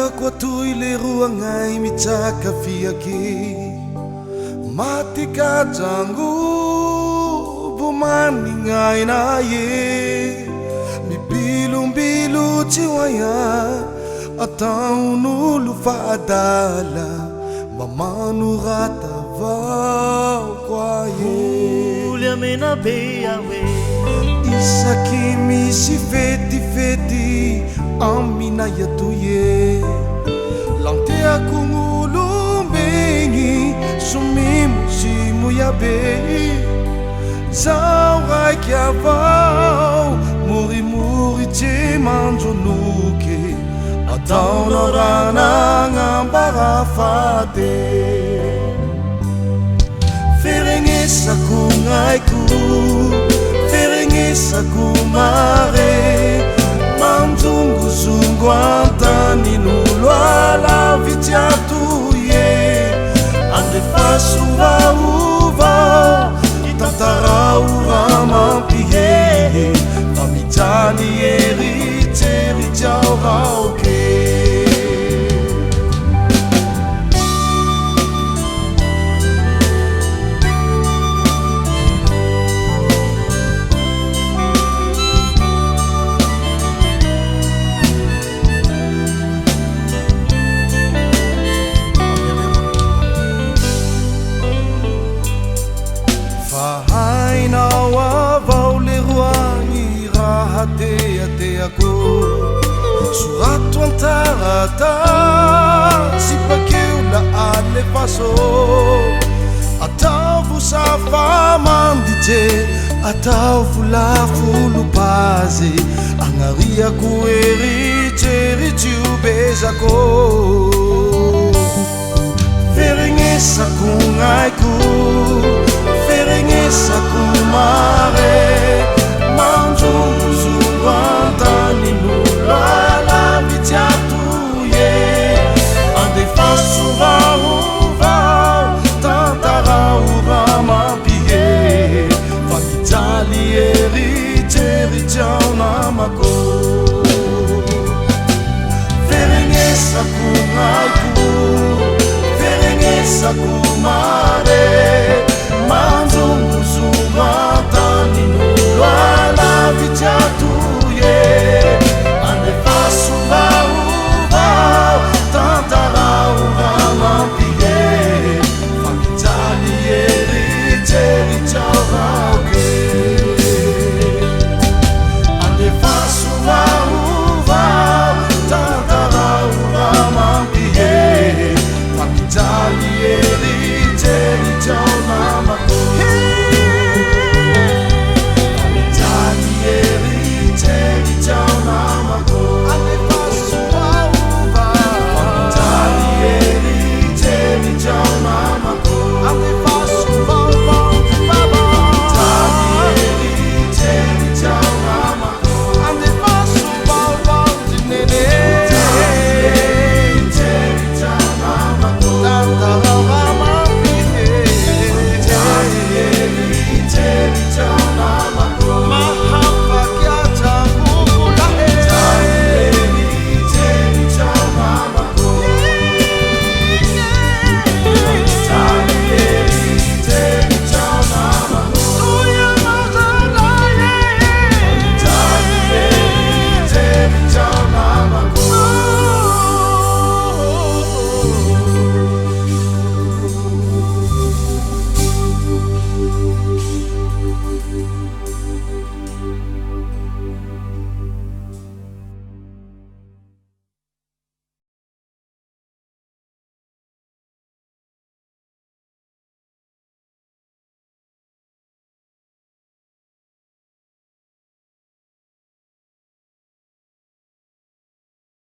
Tiako atoy le roagnay mitsaka fiaky Mati ka jango bumaningai na ye Mibilong-bilo tiwaya Ataunulu faadala Mamanurata vau kwa ye Ulya mena beyawe Isaki misi feti-feti Amina yatuye Lante aku ngulumbengi Sumimu simu yabe Zawai kia vau Muri-muri te manjonuke Atau norana ngambarafate Ferengesa ku ngaiku Ferengesa ku mare Manzungu-zungu antani nulwala vitiatuye Ande fasuva-uva Itataraura mampihe Pamitani eriteri jaurauke Ate ako Surato ang tarata Sipagkiw na alepaso Ataw sa famandite Ataw fula fulupazi Ang aria ko eri-teritiu beza ko Ferengesa kung ay ko Ferengesa kung mare Manzungu-zungu antani nulwala vitiatuye Ande fasuva-uva Tantaraura mampihe Famitali eriteri jau namako Ferengesa kung aiku Ferengesa kung